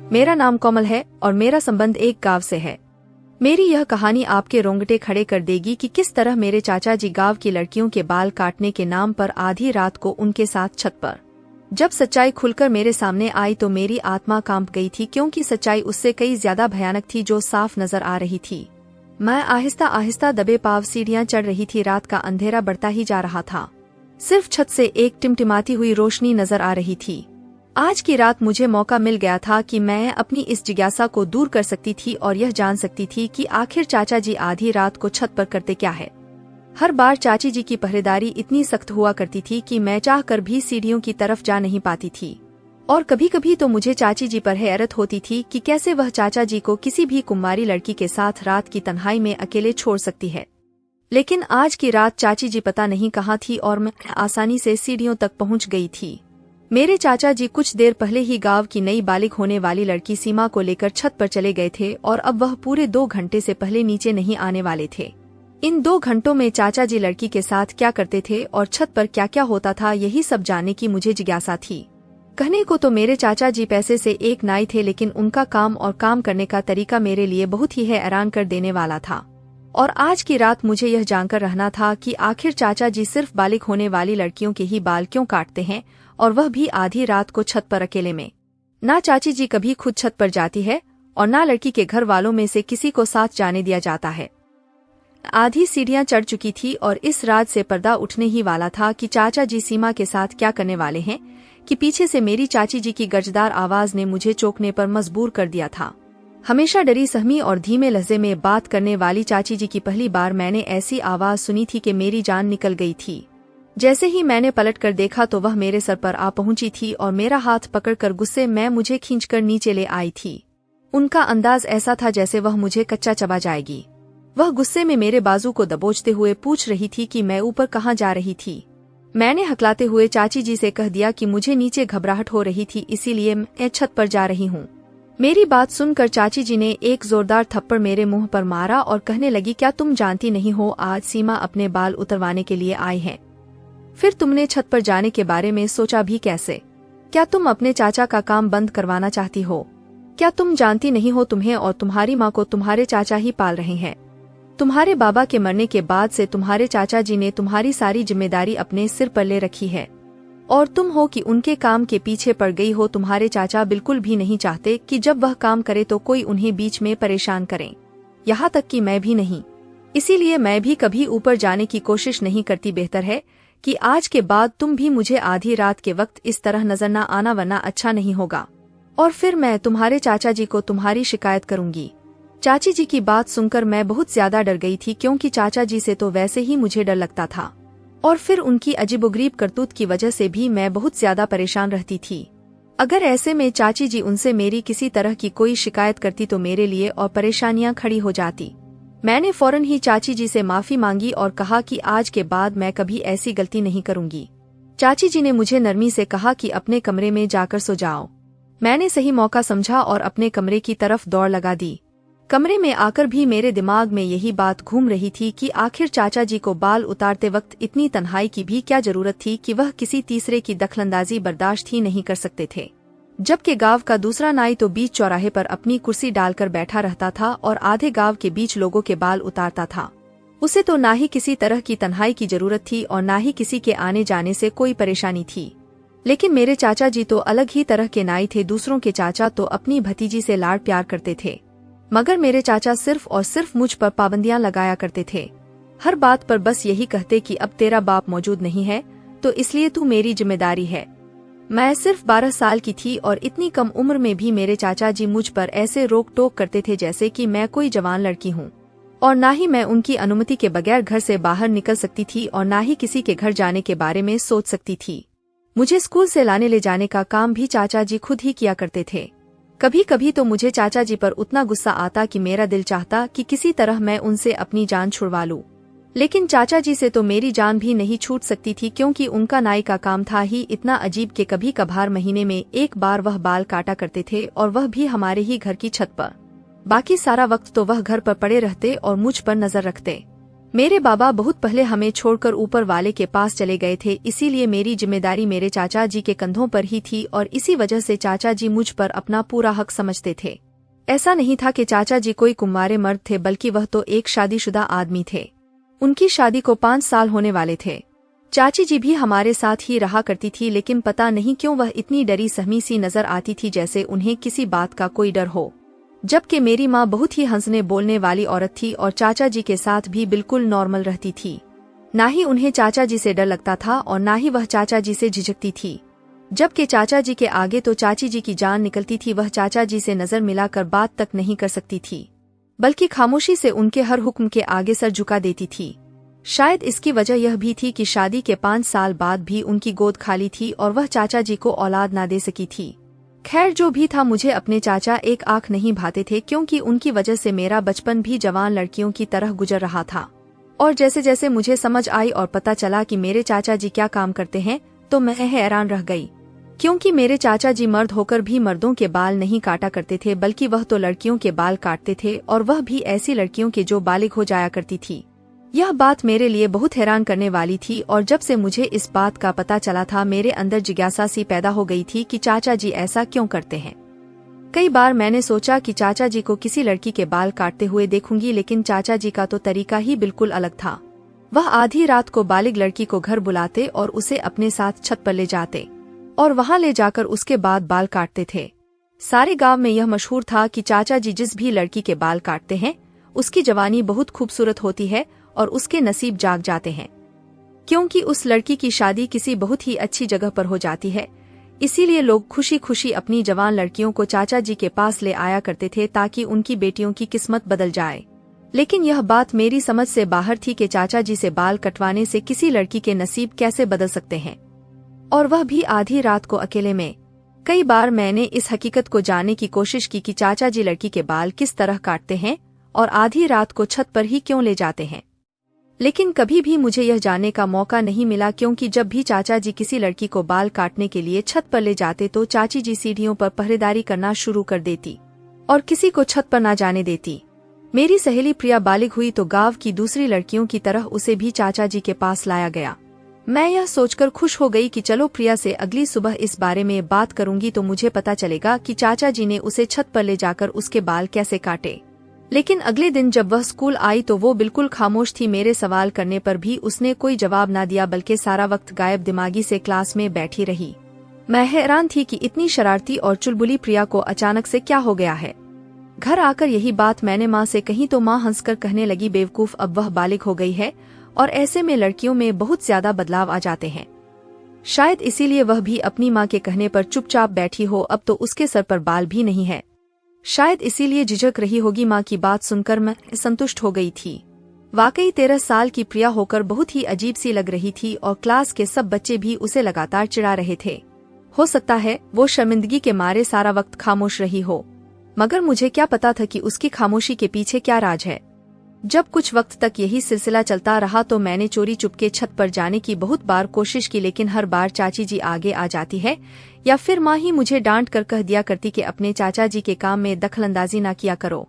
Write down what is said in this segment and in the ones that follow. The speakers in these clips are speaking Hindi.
मेरा नाम कोमल है और मेरा संबंध एक गांव से है। मेरी यह कहानी आपके रोंगटे खड़े कर देगी कि किस तरह मेरे चाचा जी गांव की लड़कियों के बाल काटने के नाम पर आधी रात को उनके साथ छत पर। जब सच्चाई खुलकर मेरे सामने आई तो मेरी आत्मा कांप गई थी, क्योंकि सच्चाई उससे कई ज्यादा भयानक थी जो साफ नजर आ रही थी। मैं आहिस्ता आहिस्ता दबे पांव सीढ़ियां चढ़ रही थी। रात का अंधेरा बढ़ता ही जा रहा था। सिर्फ छत से एक टिमटिमाती हुई रोशनी नजर आ रही थी। आज की रात मुझे मौका मिल गया था कि मैं अपनी इस जिज्ञासा को दूर कर सकती थी और यह जान सकती थी कि आखिर चाचा जी आधी रात को छत पर करते क्या है। हर बार चाची जी की पहरेदारी इतनी सख्त हुआ करती थी कि मैं चाहकर भी सीढ़ियों की तरफ जा नहीं पाती थी। और कभी कभी तो मुझे चाची जी पर हैरत होती थी कि कैसे वह चाचा जी को किसी भी कुंवारी लड़की के साथ रात की तन्हाई में अकेले छोड़ सकती है। लेकिन आज की रात चाची जी पता नहीं कहाँ थी और मैं आसानी से सीढ़ियों तक पहुँच गई थी। मेरे चाचा जी कुछ देर पहले ही गांव की नई बालिग होने वाली लड़की सीमा को लेकर छत पर चले गए थे और अब वह पूरे 2 घंटे से पहले नीचे नहीं आने वाले थे। इन 2 घंटों में चाचा जी लड़की के साथ क्या करते थे और छत पर क्या क्या होता था, यही सब जानने की मुझे जिज्ञासा थी। कहने को तो मेरे चाचा जी पैसे से एक नाई थे, लेकिन उनका काम और काम करने का तरीका मेरे लिए बहुत ही हैरान कर देने वाला था। और आज की रात मुझे यह जानकर रहना था कि आखिर चाचा जी सिर्फ बालिग होने वाली लड़कियों के ही बाल क्यों काटते हैं, और वह भी आधी रात को छत पर अकेले में। ना चाची जी कभी खुद छत पर जाती है और ना लड़की के घर वालों में से किसी को साथ जाने दिया जाता है। आधी सीढ़ियां चढ़ चुकी थी और इस रात से पर्दा उठने ही वाला था कि चाचा जी सीमा के साथ क्या करने वाले हैं कि पीछे से मेरी चाची जी की गर्जदार आवाज ने मुझे चौंकने पर मजबूर कर दिया था। हमेशा डरी सहमी और धीमे लहजे में बात करने वाली चाची जी की पहली बार मैंने ऐसी आवाज सुनी थी कि मेरी जान निकल गई थी। जैसे ही मैंने पलट कर देखा तो वह मेरे सर पर आ पहुंची थी और मेरा हाथ पकड़कर गुस्से में मुझे खींचकर नीचे ले आई थी। उनका अंदाज ऐसा था जैसे वह मुझे कच्चा चबा जाएगी। वह गुस्से में मेरे बाजू को दबोचते हुए पूछ रही थी कि मैं ऊपर कहाँ जा रही थी। मैंने हकलाते हुए चाची जी से कह दिया कि मुझे नीचे घबराहट हो रही थी, इसीलिए मैं छत पर जा रही हूँ। मेरी बात सुनकर चाची जी ने एक जोरदार थप्पड़ मेरे मुंह पर मारा और कहने लगी, क्या तुम जानती नहीं हो आज सीमा अपने बाल उतरवाने के लिए आई है? फिर तुमने छत पर जाने के बारे में सोचा भी कैसे? क्या तुम अपने चाचा का काम बंद करवाना चाहती हो? क्या तुम जानती नहीं हो तुम्हें और तुम्हारी माँ को तुम्हारे चाचा ही पाल रहे हैं? तुम्हारे बाबा के मरने के बाद से तुम्हारे चाचा जी ने तुम्हारी सारी जिम्मेदारी अपने सिर पर ले रखी है और तुम हो कि उनके काम के पीछे पड़ गई हो। तुम्हारे चाचा बिल्कुल भी नहीं चाहते कि जब वह काम करे तो कोई उन्हें बीच में परेशान करे, यहाँ तक कि मैं भी नहीं। इसीलिए मैं भी कभी ऊपर जाने की कोशिश नहीं करती। बेहतर है कि आज के बाद तुम भी मुझे आधी रात के वक्त इस तरह नजर न आना, वरना अच्छा नहीं होगा और फिर मैं तुम्हारे चाचा जी को तुम्हारी शिकायत करूंगी। चाची जी की बात सुनकर मैं बहुत ज्यादा डर गई थी, क्योंकि चाचा जी से तो वैसे ही मुझे डर लगता था और फिर उनकी अजीबोगरीब करतूत की वजह से भी मैं बहुत ज्यादा परेशान रहती थी। अगर ऐसे में चाची जी उनसे मेरी किसी तरह की कोई शिकायत करती तो मेरे लिए और परेशानियां खड़ी हो जाती। मैंने फौरन ही चाची जी से माफी मांगी और कहा कि आज के बाद मैं कभी ऐसी गलती नहीं करूंगी। चाची जी ने मुझे नरमी से कहा कि अपने कमरे में जाकर सो जाओ। मैंने सही मौका समझा और अपने कमरे की तरफ दौड़ लगा दी। कमरे में आकर भी मेरे दिमाग में यही बात घूम रही थी कि आखिर चाचा जी को बाल उतारते वक्त इतनी तन्हाई की भी क्या जरूरत थी कि वह किसी तीसरे की दखलंदाजी बर्दाश्त ही नहीं कर सकते थे। जबकि गांव का दूसरा नाई तो बीच चौराहे पर अपनी कुर्सी डालकर बैठा रहता था और आधे गांव के बीच लोगों के बाल उतारता था। उसे तो ना ही किसी तरह की तन्हाई की जरूरत थी और ना ही किसी के आने जाने से कोई परेशानी थी। लेकिन मेरे चाचा जी तो अलग ही तरह के नाई थे। दूसरों के चाचा तो अपनी भतीजी से लाड़ प्यार करते थे, मगर मेरे चाचा सिर्फ और सिर्फ मुझ पर पाबंदियां लगाया करते थे। हर बात पर बस यही कहते कि अब तेरा बाप मौजूद नहीं है तो इसलिए तू मेरी जिम्मेदारी है। मैं सिर्फ 12 साल की थी और इतनी कम उम्र में भी मेरे चाचा जी मुझ पर ऐसे रोक टोक करते थे जैसे कि मैं कोई जवान लड़की हूँ, और ना ही मैं उनकी अनुमति के बगैर घर से बाहर निकल सकती थी और ना ही किसी के घर जाने के बारे में सोच सकती थी। मुझे स्कूल से लाने ले जाने का काम भी चाचा जी खुद ही किया करते थे। कभी कभी तो मुझे चाचा जी पर उतना गुस्सा आता कि मेरा दिल चाहता कि किसी तरह मैं उनसे अपनी जान छुड़वा लूं। लेकिन चाचा जी से तो मेरी जान भी नहीं छूट सकती थी, क्योंकि उनका नाई का काम था ही इतना अजीब कि कभी कभार महीने में एक बार वह बाल काटा करते थे और वह भी हमारे ही घर की छत पर। बाकी सारा वक्त तो वह घर पर पड़े रहते और मुझ पर नजर रखते। मेरे बाबा बहुत पहले हमें छोड़कर ऊपर वाले के पास चले गए थे, इसीलिए मेरी जिम्मेदारी मेरे चाचा जी के कंधों पर ही थी और इसी वजह से चाचा जी मुझ पर अपना पूरा हक समझते थे। ऐसा नहीं था कि चाचा जी कोई कुंवारे मर्द थे, बल्कि वह तो एक शादीशुदा आदमी थे। उनकी शादी को 5 साल होने वाले थे। चाची जी भी हमारे साथ ही रहा करती थी, लेकिन पता नहीं क्यों वह इतनी डरी सहमी सी नजर आती थी जैसे उन्हें किसी बात का कोई डर हो। जबकि मेरी माँ बहुत ही हंसने बोलने वाली औरत थी और चाचा जी के साथ भी बिल्कुल नॉर्मल रहती थी। ना ही उन्हें चाचा जी से डर लगता था और ना ही वह चाचा जी से झिझकती थी। जबकि चाचा जी के आगे तो चाची जी की जान निकलती थी। वह चाचा जी से नजर मिलाकर बात तक नहीं कर सकती थी, बल्कि खामोशी से उनके हर हुक्म के आगे सर झुका देती थी। शायद इसकी वजह यह भी थी कि शादी के 5 साल बाद भी उनकी गोद खाली थी और वह चाचा जी को औलाद ना दे सकी थी। खैर जो भी था, मुझे अपने चाचा एक आंख नहीं भाते थे, क्योंकि उनकी वजह से मेरा बचपन भी जवान लड़कियों की तरह गुजर रहा था। और जैसे जैसे मुझे समझ आई और पता चला कि मेरे चाचा जी क्या काम करते हैं, तो मैं हैरान रह गई। क्योंकि मेरे चाचा जी मर्द होकर भी मर्दों के बाल नहीं काटा करते थे, बल्कि वह तो लड़कियों के बाल काटते थे, और वह भी ऐसी लड़कियों के जो बालिग हो जाया करती थी। यह बात मेरे लिए बहुत हैरान करने वाली थी और जब से मुझे इस बात का पता चला था, मेरे अंदर जिज्ञासा सी पैदा हो गई थी कि चाचा जी ऐसा क्यों करते हैं। कई बार मैंने सोचा कि चाचा जी को किसी लड़की के बाल काटते हुए देखूंगी, लेकिन चाचा जी का तो तरीका ही बिल्कुल अलग था। वह आधी रात को बालिग लड़की को घर बुलाते और उसे अपने साथ छत पर ले जाते और वहां ले जाकर उसके बाद बाल काटते थे। सारे गांव में यह मशहूर था कि चाचा जी जिस भी लड़की के बाल काटते हैं, उसकी जवानी बहुत खूबसूरत होती है और उसके नसीब जाग जाते हैं, क्योंकि उस लड़की की शादी किसी बहुत ही अच्छी जगह पर हो जाती है। इसीलिए लोग खुशी खुशी अपनी जवान लड़कियों को चाचा जी के पास ले आया करते थे, ताकि उनकी बेटियों की किस्मत बदल जाए। लेकिन यह बात मेरी समझ से बाहर थी कि चाचा जी से बाल कटवाने से किसी लड़की के नसीब कैसे बदल सकते हैं, और वह भी आधी रात को अकेले में। कई बार मैंने इस हकीकत को जानने की कोशिश की कि चाचा जी लड़की के बाल किस तरह काटते हैं और आधी रात को छत पर ही क्यों ले जाते हैं, लेकिन कभी भी मुझे यह जानने का मौका नहीं मिला, क्योंकि जब भी चाचा जी किसी लड़की को बाल काटने के लिए छत पर ले जाते तो चाची जी सीढ़ियों पर पहरेदारी करना शुरू कर देती और किसी को छत पर न जाने देती। मेरी सहेली प्रिया बालिग हुई तो गांव की दूसरी लड़कियों की तरह उसे भी चाचा जी के पास लाया गया। मैं यह सोचकर खुश हो गई कि चलो प्रिया से अगली सुबह इस बारे में बात करूंगी तो मुझे पता चलेगा कि चाचा जी ने उसे छत पर ले जाकर उसके बाल कैसे काटे। लेकिन अगले दिन जब वह स्कूल आई तो वो बिल्कुल खामोश थी। मेरे सवाल करने पर भी उसने कोई जवाब ना दिया, बल्कि सारा वक्त गायब दिमागी से क्लास में बैठी रही। मैं हैरान थी कि इतनी शरारती और चुलबुली प्रिया को अचानक से क्या हो गया है। घर आकर यही बात मैंने माँ से कही तो माँ हंसकर कहने लगी, बेवकूफ, अब वह बालिग हो गई है और ऐसे में लड़कियों में बहुत ज्यादा बदलाव आ जाते हैं। शायद इसीलिए वह भी अपनी माँ के कहने पर चुपचाप बैठी हो। अब तो उसके सर पर बाल भी नहीं है, शायद इसीलिए झिझक रही होगी। माँ की बात सुनकर मैं संतुष्ट हो गई थी। वाकई 13 साल की प्रिया होकर बहुत ही अजीब सी लग रही थी और क्लास के सब बच्चे भी उसे लगातार चिढ़ा रहे थे। हो सकता है वो शर्मिंदगी के मारे सारा वक्त खामोश रही हो, मगर मुझे क्या पता था कि उसकी खामोशी के पीछे क्या राज है। जब कुछ वक्त तक यही सिलसिला चलता रहा तो मैंने चोरी चुपके छत पर जाने की बहुत बार कोशिश की, लेकिन हर बार चाची जी आगे आ जाती है या फिर माँ ही मुझे डांट कर कह दिया करती कि अपने चाचा जी के काम में दखलंदाजी ना किया करो।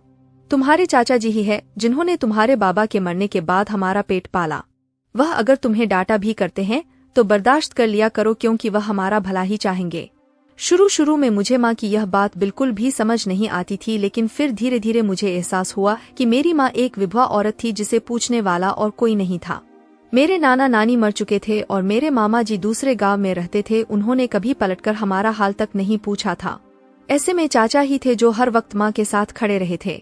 तुम्हारे चाचा जी ही है जिन्होंने तुम्हारे बाबा के मरने के बाद हमारा पेट पाला। वह अगर तुम्हें डांटा भी करते हैं तो बर्दाश्त कर लिया करो, क्योंकि वह हमारा भला ही चाहेंगे। शुरू में मुझे माँ की यह बात बिल्कुल भी समझ नहीं आती थी, लेकिन फिर धीरे धीरे मुझे एहसास हुआ कि मेरी माँ एक विधवा औरत थी जिसे पूछने वाला और कोई नहीं था। मेरे नाना नानी मर चुके थे और मेरे मामा जी दूसरे गांव में रहते थे। उन्होंने कभी पलटकर हमारा हाल तक नहीं पूछा था। ऐसे में चाचा ही थे जो हर वक्त माँ के साथ खड़े रहे थे।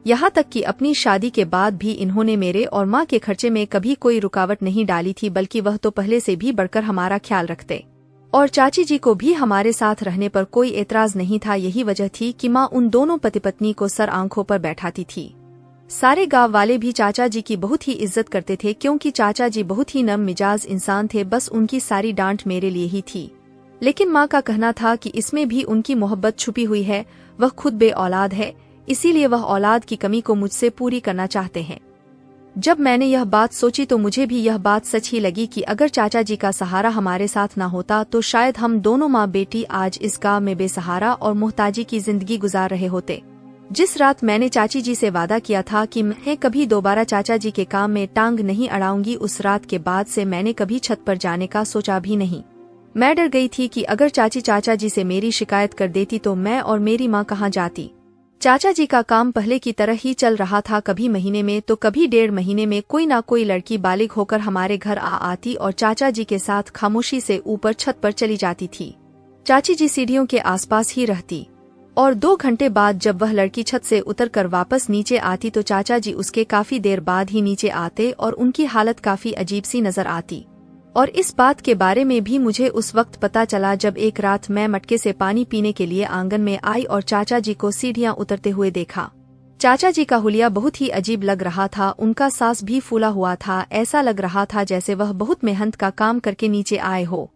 यहाँ तक कि अपनी शादी के बाद भी इन्होंने मेरे और माँ के खर्चे में कभी कोई रुकावट नहीं डाली थी, बल्कि वह तो पहले से भी बढ़कर हमारा ख्याल रखते और चाची जी को भी हमारे साथ रहने पर कोई एतराज नहीं था। यही वजह थी कि माँ उन दोनों पति पत्नी को सर आंखों पर बैठाती थी। सारे गांव वाले भी चाचा जी की बहुत ही इज्जत करते थे, क्योंकि चाचा जी बहुत ही नम मिजाज इंसान थे। बस उनकी सारी डांट मेरे लिए ही थी। लेकिन माँ का कहना था कि इसमें भी उनकी मोहब्बत छुपी हुई है। वह खुद बे औलाद है, इसीलिए वह औलाद की कमी को मुझसे पूरी करना चाहते हैं। जब मैंने यह बात सोची तो मुझे भी यह बात सच ही लगी कि अगर चाचा जी का सहारा हमारे साथ ना होता तो शायद हम दोनों माँ बेटी आज इस गांव में बेसहारा और मुहताजी की जिंदगी गुजार रहे होते। जिस रात मैंने चाची जी से वादा किया था कि मैं कभी दोबारा चाचा जी के काम में टांग नहीं अड़ाऊंगी, उस रात के बाद से मैंने कभी छत पर जाने का सोचा भी नहीं। मैं डर गई थी कि अगर चाची चाचा जी से मेरी शिकायत कर देती तो मैं और मेरी माँ कहाँ जाती। चाचा जी का काम पहले की तरह ही चल रहा था, कभी महीने में तो कभी 1.5 महीने में कोई ना कोई लड़की बालिग होकर हमारे घर आ आती और चाचा जी के साथ खामोशी से ऊपर छत पर चली जाती थी। चाची जी सीढ़ियों के आसपास ही रहती और 2 घंटे बाद जब वह लड़की छत से उतरकर वापस नीचे आती तो चाचा जी उसके काफी देर बाद ही नीचे आते और उनकी हालत काफी अजीब सी नजर आती। और इस बात के बारे में भी मुझे उस वक्त पता चला जब एक रात मैं मटके से पानी पीने के लिए आंगन में आई और चाचा जी को सीढ़ियां उतरते हुए देखा। चाचा जी का हुलिया बहुत ही अजीब लग रहा था, उनका सांस भी फूला हुआ था, ऐसा लग रहा था जैसे वह बहुत मेहनत का काम करके नीचे आए हो।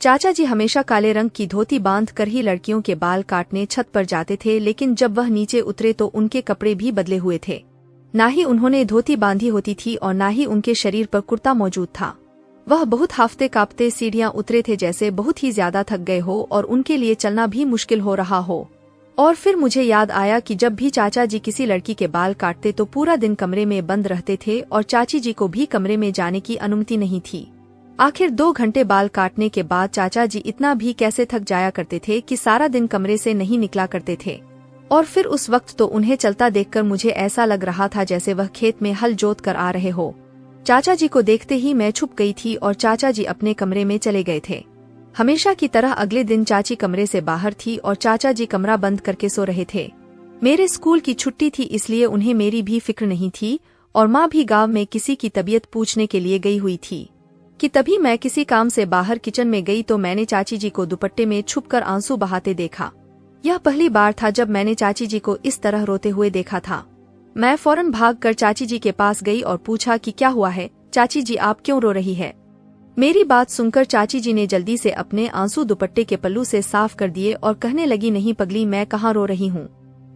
चाचा जी हमेशा काले रंग की धोती बांध कर ही लड़कियों के बाल काटने छत पर जाते थे, लेकिन जब वह नीचे उतरे तो उनके कपड़े भी बदले हुए थे। ना ही उन्होंने धोती बांधी होती थी और ना ही उनके शरीर पर कुर्ता मौजूद था। वह बहुत हाफते कांपते सीढ़ियां उतरे थे, जैसे बहुत ही ज्यादा थक गए हो और उनके लिए चलना भी मुश्किल हो रहा हो। और फिर मुझे याद आया कि जब भी चाचा जी किसी लड़की के बाल काटते तो पूरा दिन कमरे में बंद रहते थे और चाची जी को भी कमरे में जाने की अनुमति नहीं थी। आखिर 2 घंटे बाल काटने के बाद चाचा जी इतना भी कैसे थक जाया करते थे कि सारा दिन कमरे से नहीं निकला करते थे। और फिर उस वक्त तो उन्हें चलता देखकर मुझे ऐसा लग रहा था जैसे वह खेत में हल जोत कर आ रहे हो। चाचा जी को देखते ही मैं छुप गई थी और चाचा जी अपने कमरे में चले गए थे। हमेशा की तरह अगले दिन चाची कमरे से बाहर थी और चाचा जी कमरा बंद करके सो रहे थे। मेरे स्कूल की छुट्टी थी, इसलिए उन्हें मेरी भी फिक्र नहीं थी और माँ भी गांव में किसी की तबीयत पूछने के लिए गई हुई थी कि तभी मैं किसी काम से बाहर किचन में गई तो मैंने चाची जी को दुपट्टे में छुपकर आंसू बहाते देखा। यह पहली बार था जब मैंने चाची जी को इस तरह रोते हुए देखा था। मैं फौरन भागकर चाची जी के पास गई और पूछा कि क्या हुआ है चाची जी, आप क्यों रो रही है। मेरी बात सुनकर चाची जी ने जल्दी से अपने आंसू दुपट्टे के पल्लू से साफ कर दिए और कहने लगी, नहीं पगली, मैं कहाँ रो रही हूँ,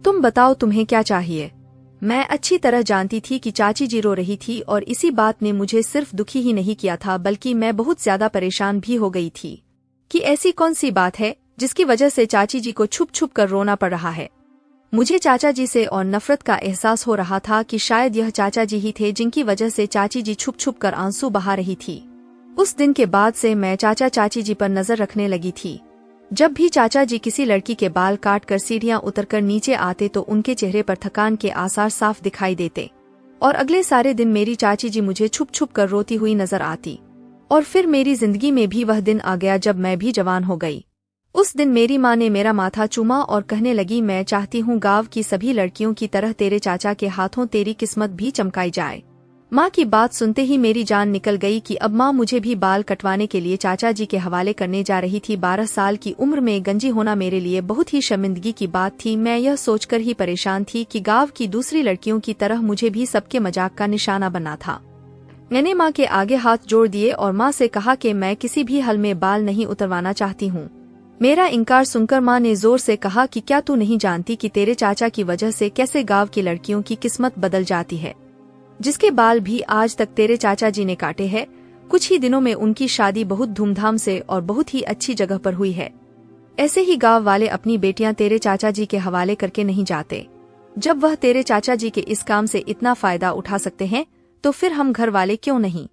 तुम बताओ तुम्हें क्या चाहिए। मैं अच्छी तरह जानती थी कि चाची जी रो रही थी और इसी बात ने मुझे सिर्फ दुखी ही नहीं किया था बल्कि मैं बहुत ज्यादा परेशान भी हो गई थी कि ऐसी कौन सी बात है जिसकी वजह से चाची जी को छुप छुप कर रोना पड़ रहा है। मुझे चाचा जी से और नफरत का एहसास हो रहा था कि शायद यह चाचा जी ही थे जिनकी वजह से चाची जी छुप छुप कर आंसू बहा रही थी। उस दिन के बाद से मैं चाचा चाची जी पर नजर रखने लगी थी। जब भी चाचा जी किसी लड़की के बाल काट कर सीढ़ियां उतरकर नीचे आते तो उनके चेहरे पर थकान के आसार साफ दिखाई देते और अगले सारे दिन मेरी चाची जी मुझे छुप छुप कर रोती हुई नजर आती। और फिर मेरी जिंदगी में भी वह दिन आ गया जब मैं भी जवान हो गई। उस दिन मेरी माँ ने मेरा माथा चूमा और कहने लगी, मैं चाहती हूँ गांव की सभी लड़कियों की तरह तेरे चाचा के हाथों तेरी किस्मत भी चमकाई जाए। माँ की बात सुनते ही मेरी जान निकल गई कि अब माँ मुझे भी बाल कटवाने के लिए चाचा जी के हवाले करने जा रही थी। 12 साल की उम्र में गंजी होना मेरे लिए बहुत ही शर्मिंदगी की बात थी। मैं यह सोचकर ही परेशान थी कि गांव की दूसरी लड़कियों की तरह मुझे भी सबके मजाक का निशाना बनना था। मैंने माँ के आगे हाथ जोड़ दिए और माँ से कहा कि मैं किसी भी हाल में बाल नहीं उतरवाना चाहती हूँ। मेरा इनकार सुनकर माँ ने जोर से कहा कि क्या तू नहीं जानती कि तेरे चाचा की वजह से कैसे गाँव की लड़कियों की किस्मत बदल जाती है, जिसके बाल भी आज तक तेरे चाचा जी ने काटे हैं। कुछ ही दिनों में उनकी शादी बहुत धूमधाम से और बहुत ही अच्छी जगह पर हुई है। ऐसे ही गांव वाले अपनी बेटियां तेरे चाचा जी के हवाले करके नहीं जाते। जब वह तेरे चाचा जी के इस काम से इतना फायदा उठा सकते हैं तो फिर हम घर वाले क्यों नहीं।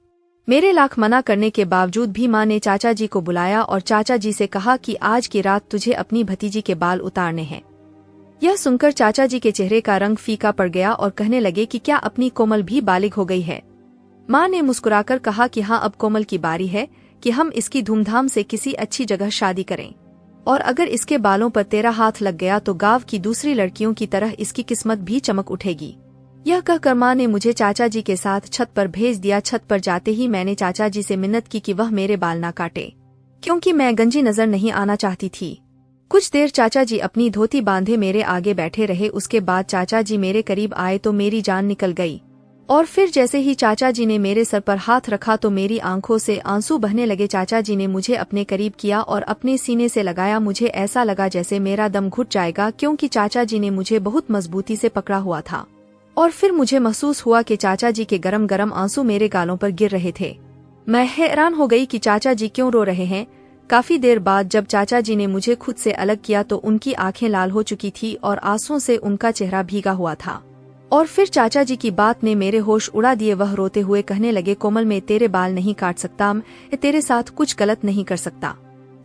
मेरे लाख मना करने के बावजूद भी माँ ने चाचा जी को बुलाया और चाचा जी से कहा कि आज की रात तुझे अपनी भतीजी के बाल उतारने हैं। यह सुनकर चाचा जी के चेहरे का रंग फीका पड़ गया और कहने लगे कि क्या अपनी कोमल भी बालिग हो गई है। माँ ने मुस्कुराकर कहा कि हाँ, अब कोमल की बारी है कि हम इसकी धूमधाम से किसी अच्छी जगह शादी करें और अगर इसके बालों पर तेरा हाथ लग गया तो गांव की दूसरी लड़कियों की तरह इसकी किस्मत भी चमक उठेगी। यह कहकर माँ ने मुझे चाचा जी के साथ छत पर भेज दिया। छत पर जाते ही मैंने चाचा जी से मिन्नत की कि वह मेरे बाल ना काटे, क्योंकि मैं गंजी नजर नहीं आना चाहती थी। कुछ देर चाचा जी अपनी धोती बांधे मेरे आगे बैठे रहे। उसके बाद चाचा जी मेरे करीब आए तो मेरी जान निकल गई और फिर जैसे ही चाचा जी ने मेरे सर पर हाथ रखा तो मेरी आंखों से आंसू बहने लगे। चाचा जी ने मुझे अपने करीब किया और अपने सीने से लगाया। मुझे ऐसा लगा जैसे मेरा दम घुट जाएगा, क्योंकि चाचा जी ने मुझे बहुत मजबूती से पकड़ा हुआ था। और फिर मुझे महसूस हुआ कि चाचा जी के गरम गरम आंसू मेरे गालों पर गिर रहे थे। मैं हैरान हो गई कि चाचा जी क्यों रो रहे हैं। काफी देर बाद जब चाचा जी ने मुझे खुद से अलग किया तो उनकी आंखें लाल हो चुकी थी और आंसुओं से उनका चेहरा भीगा हुआ था। और फिर चाचा जी की बात ने मेरे होश उड़ा दिए। वह रोते हुए कहने लगे, कोमल, मैं तेरे बाल नहीं काट सकता, मैं तेरे साथ कुछ गलत नहीं कर सकता।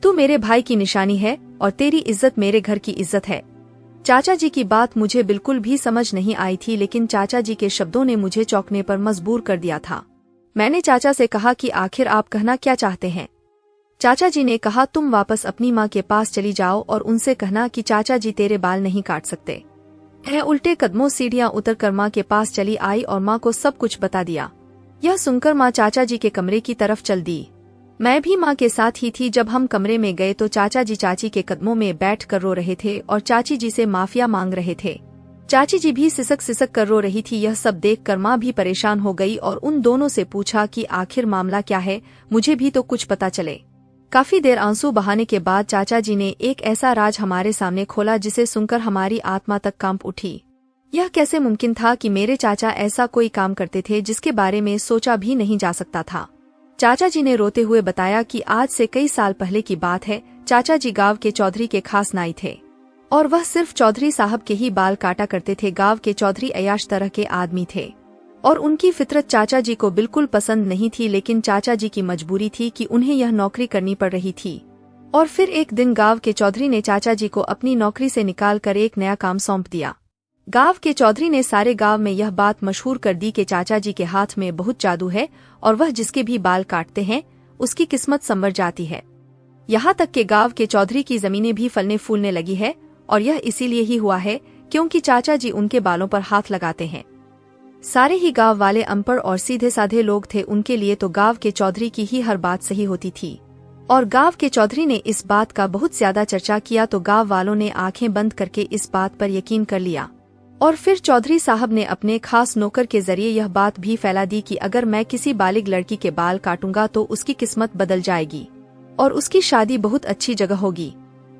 तू मेरे भाई की निशानी है और तेरी इज्जत मेरे घर की इज्जत है। चाचा जी की बात मुझे बिल्कुल भी समझ नहीं आई थी, लेकिन चाचा जी के शब्दों ने मुझे चौंकने पर मजबूर कर दिया था। मैंने चाचा से कहा कि आखिर आप कहना क्या चाहते हैं। चाचा जी ने कहा, तुम वापस अपनी माँ के पास चली जाओ और उनसे कहना कि चाचा जी तेरे बाल नहीं काट सकते। मैं उल्टे कदमों सीढ़ियां उतरकर माँ के पास चली आई और माँ को सब कुछ बता दिया। यह सुनकर माँ चाचा जी के कमरे की तरफ चल दी। मैं भी माँ के साथ ही थी। जब हम कमरे में गए तो चाचा जी चाची के कदमों में बैठ कर रो रहे थे और चाची जी से माफिया मांग रहे थे। चाची जी भी सिसक सिसक कर रो रही थी। यह सब देखकर माँ भी परेशान हो गई और उन दोनों से पूछा कि आखिर मामला क्या है, मुझे भी तो कुछ पता चले। काफी देर आंसू बहाने के बाद चाचा जी ने एक ऐसा राज हमारे सामने खोला जिसे सुनकर हमारी आत्मा तक कांप उठी। यह कैसे मुमकिन था कि मेरे चाचा ऐसा कोई काम करते थे जिसके बारे में सोचा भी नहीं जा सकता था। चाचा जी ने रोते हुए बताया कि आज से कई साल पहले की बात है। चाचा जी गांव के चौधरी के खास नाई थे और वह सिर्फ चौधरी साहब के ही बाल काटा करते थे। गांव के चौधरी अयाश तरह के आदमी थे और उनकी फितरत चाचा जी को बिल्कुल पसंद नहीं थी, लेकिन चाचा जी की मजबूरी थी कि उन्हें यह नौकरी करनी पड़ रही थी। और फिर एक दिन गांव के चौधरी ने चाचा जी को अपनी नौकरी से निकालकर एक नया काम सौंप दिया। गांव के चौधरी ने सारे गांव में यह बात मशहूर कर दी कि चाचा जी के हाथ में बहुत जादू है और वह जिसके भी बाल काटते हैं उसकी किस्मत संवर जाती है। यहाँ तक के गांव के चौधरी की जमीनें भी फलने फूलने लगी है और यह इसीलिए ही हुआ है क्योंकि चाचा जी उनके बालों पर हाथ लगाते हैं। सारे ही गांव वाले अनपढ़ और सीधे साधे लोग थे, उनके लिए तो गांव के चौधरी की ही हर बात सही होती थी। और गांव के चौधरी ने इस बात का बहुत ज्यादा चर्चा किया तो गांव वालों ने आंखें बंद करके इस बात पर यकीन कर लिया। और फिर चौधरी साहब ने अपने खास नौकर के जरिए यह बात भी फैला दी कि अगर मैं किसी बालिग लड़की के बाल काटूंगा तो उसकी किस्मत बदल जाएगी और उसकी शादी बहुत अच्छी जगह होगी।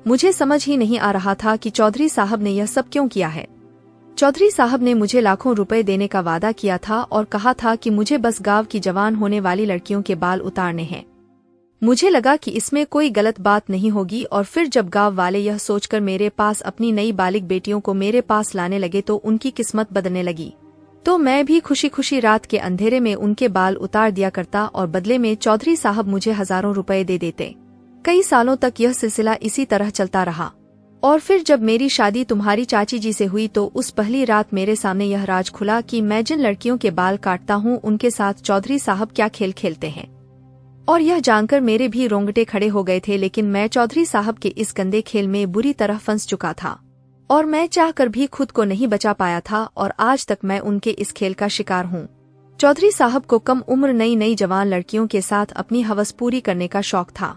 मुझे समझ ही नहीं आ रहा था कि चौधरी साहब ने यह सब क्यों किया है। चौधरी साहब ने मुझे लाखों रुपए देने का वादा किया था और कहा था कि मुझे बस गांव की जवान होने वाली लड़कियों के बाल उतारने हैं। मुझे लगा कि इसमें कोई गलत बात नहीं होगी और फिर जब गांव वाले यह सोचकर मेरे पास अपनी नई बालिग बेटियों को मेरे पास लाने लगे तो उनकी किस्मत बदलने लगी। तो मैं भी खुशी खुशी रात के अंधेरे में उनके बाल उतार दिया करता और बदले में चौधरी साहब मुझे हजारों रुपए दे देते। कई सालों तक यह सिलसिला इसी तरह चलता रहा। और फिर जब मेरी शादी तुम्हारी चाची जी से हुई तो उस पहली रात मेरे सामने यह राज खुला कि मैं जिन लड़कियों के बाल काटता हूँ उनके साथ चौधरी साहब क्या खेल खेलते हैं। और यह जानकर मेरे भी रोंगटे खड़े हो गए थे, लेकिन मैं चौधरी साहब के इस गंदे खेल में बुरी तरह फंस चुका था और मैं चाहकर भी खुद को नहीं बचा पाया था और आज तक मैं उनके इस खेल का शिकार हूँ। चौधरी साहब को कम उम्र नई नई जवान लड़कियों के साथ अपनी हवस पूरी करने का शौक था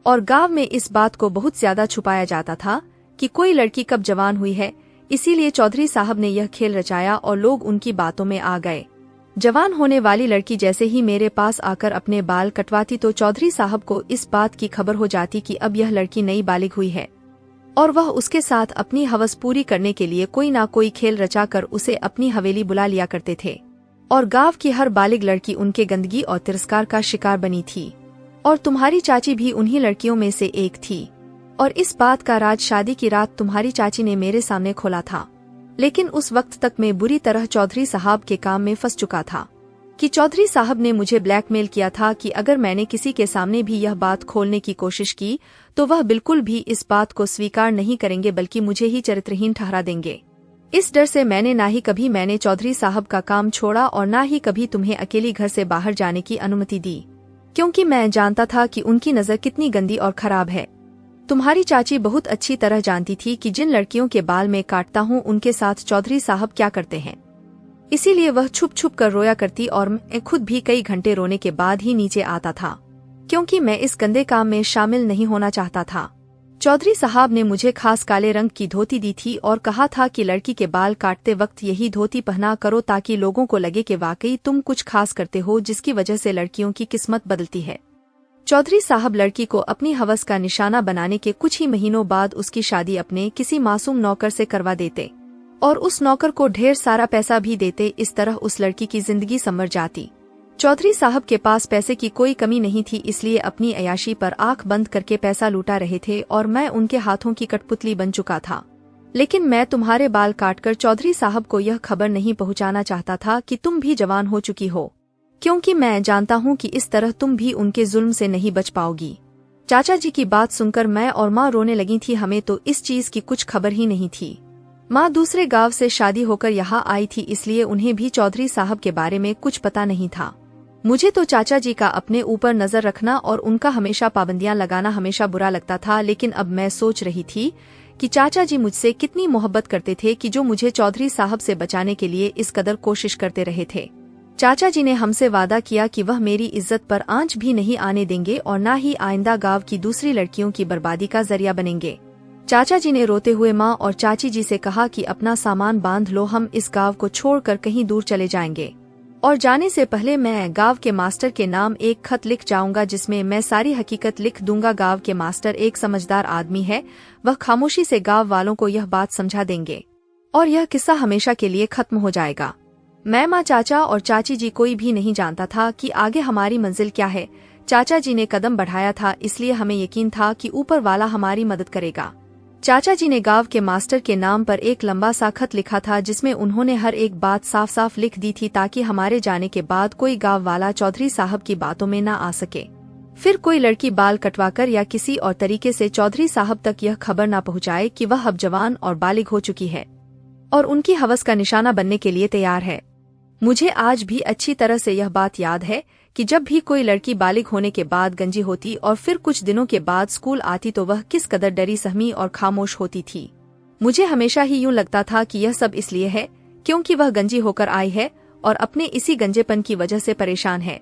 और गांव में इस बात को बहुत ज्यादा छुपाया जाता था कि कोई लड़की कब जवान हुई है। इसीलिए चौधरी साहब ने यह खेल रचाया और लोग उनकी बातों में आ गए। जवान होने वाली लड़की जैसे ही मेरे पास आकर अपने बाल कटवाती तो चौधरी साहब को इस बात की खबर हो जाती कि अब यह लड़की नई बालिग हुई है और वह उसके साथ अपनी हवस पूरी करने के लिए कोई ना कोई खेल रचाकर उसे अपनी हवेली बुला लिया करते थे। और गांव की हर बालिग लड़की उनके गंदगी और तिरस्कार का शिकार बनी थी और तुम्हारी चाची भी उन्हीं लड़कियों में से एक थी। और इस बात का राज शादी की रात तुम्हारी चाची ने मेरे सामने खोला था, लेकिन उस वक्त तक मैं बुरी तरह चौधरी साहब के काम में फंस चुका था कि चौधरी साहब ने मुझे ब्लैकमेल किया था कि अगर मैंने किसी के सामने भी यह बात खोलने की कोशिश की तो वह बिल्कुल भी इस बात को स्वीकार नहीं करेंगे बल्कि मुझे ही चरित्रहीन ठहरा देंगे। इस डर से मैंने चौधरी साहब का काम छोड़ा और ना ही कभी तुम्हें अकेली घर से बाहर जाने की अनुमति दी, क्योंकि मैं जानता था कि उनकी नज़र कितनी गंदी और खराब है। तुम्हारी चाची बहुत अच्छी तरह जानती थी कि जिन लड़कियों के बाल मैं काटता हूँ उनके साथ चौधरी साहब क्या करते हैं। इसीलिए वह छुप छुप कर रोया करती और मैं खुद भी कई घंटे रोने के बाद ही नीचे आता था, क्योंकि मैं इस गंदे काम में शामिल नहीं होना चाहता था। चौधरी साहब ने मुझे खास काले रंग की धोती दी थी और कहा था कि लड़की के बाल काटते वक्त यही धोती पहना करो ताकि लोगों को लगे कि वाकई तुम कुछ खास करते हो जिसकी वजह से लड़कियों की किस्मत बदलती है। चौधरी साहब लड़की को अपनी हवस का निशाना बनाने के कुछ ही महीनों बाद उसकी शादी अपने किसी मासूम नौकर से करवा देते और उस नौकर को ढेर सारा पैसा भी देते। इस तरह उस लड़की की जिंदगी संवर जाती। चौधरी साहब के पास पैसे की कोई कमी नहीं थी, इसलिए अपनी अयाशी पर आंख बंद करके पैसा लूटा रहे थे और मैं उनके हाथों की कठपुतली बन चुका था। लेकिन मैं तुम्हारे बाल काटकर चौधरी साहब को यह खबर नहीं पहुंचाना चाहता था कि तुम भी जवान हो चुकी हो, क्योंकि मैं जानता हूं कि इस तरह तुम भी उनके जुल्म से नहीं बच पाओगी। चाचा जी की बात सुनकर मैं और माँ रोने लगी थी। हमें तो इस चीज की कुछ खबर ही नहीं थी। माँ दूसरे गांव से शादी होकर यहाँ आई थी, इसलिए उन्हें भी चौधरी साहब के बारे में कुछ पता नहीं था। मुझे तो चाचा जी का अपने ऊपर नजर रखना और उनका हमेशा पाबंदियां लगाना हमेशा बुरा लगता था। लेकिन अब मैं सोच रही थी कि चाचा जी मुझसे कितनी मोहब्बत करते थे कि जो मुझे चौधरी साहब से बचाने के लिए इस कदर कोशिश करते रहे थे। चाचा जी ने हमसे वादा किया कि वह मेरी इज्जत पर आंच भी नहीं आने देंगे और न ही आइंदा गांव की दूसरी लड़कियों की बर्बादी का जरिया बनेंगे। चाचा जी ने रोते हुए माँ और चाची जी से कहा कि अपना सामान बांध लो, हम इस गांव को छोड़कर कहीं दूर चले जाएंगे और जाने से पहले मैं गांव के मास्टर के नाम एक खत लिख जाऊंगा, जिसमें मैं सारी हकीकत लिख दूंगा। गांव के मास्टर एक समझदार आदमी है, वह खामोशी से गांव वालों को यह बात समझा देंगे और यह किस्सा हमेशा के लिए खत्म हो जाएगा। मैं, माँ, चाचा और चाची जी कोई भी नहीं जानता था कि आगे हमारी मंजिल क्या है। चाचा जी ने कदम बढ़ाया था, इसलिए हमें यकीन था कि ऊपर वाला हमारी मदद करेगा। चाचा जी ने गांव के मास्टर के नाम पर एक लंबा सा खत लिखा था, जिसमें उन्होंने हर एक बात साफ साफ लिख दी थी, ताकि हमारे जाने के बाद कोई गांव वाला चौधरी साहब की बातों में न आ सके। फिर कोई लड़की बाल कटवाकर या किसी और तरीके से चौधरी साहब तक यह खबर न पहुंचाए कि वह अब जवान और बालिग हो चुकी है और उनकी हवस का निशाना बनने के लिए तैयार है। मुझे आज भी अच्छी तरह से यह बात याद है कि जब भी कोई लड़की बालिग होने के बाद गंजी होती और फिर कुछ दिनों के बाद स्कूल आती तो वह किस कदर डरी सहमी और खामोश होती थी। मुझे हमेशा ही यूं लगता था कि यह सब इसलिए है क्योंकि वह गंजी होकर आई है और अपने इसी गंजेपन की वजह से परेशान है।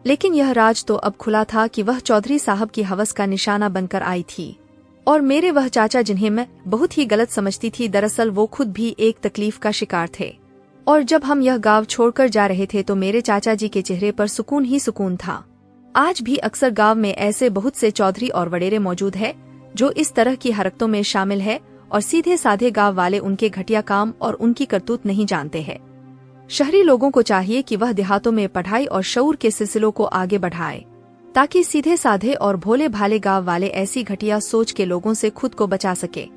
लेकिन यह राज तो अब खुला था कि वह चौधरी साहब की हवस का निशाना बनकर आई थी और मेरे वह चाचा, जिन्हें मैं बहुत ही गलत समझती थी, दरअसल वो खुद भी एक तकलीफ का शिकार थे। और जब हम यह गांव छोड़कर जा रहे थे तो मेरे चाचा जी के चेहरे पर सुकून ही सुकून था। आज भी अक्सर गांव में ऐसे बहुत से चौधरी और वडेरे मौजूद है जो इस तरह की हरकतों में शामिल है और सीधे साधे गांव वाले उनके घटिया काम और उनकी करतूत नहीं जानते हैं। शहरी लोगों को चाहिए कि वह देहातों में पढ़ाई और शऊर के सिलसिलों को आगे बढ़ाए, ताकि सीधे साधे और भोले भाले गांव वाले ऐसी घटिया सोच के लोगों से खुद को बचा सके।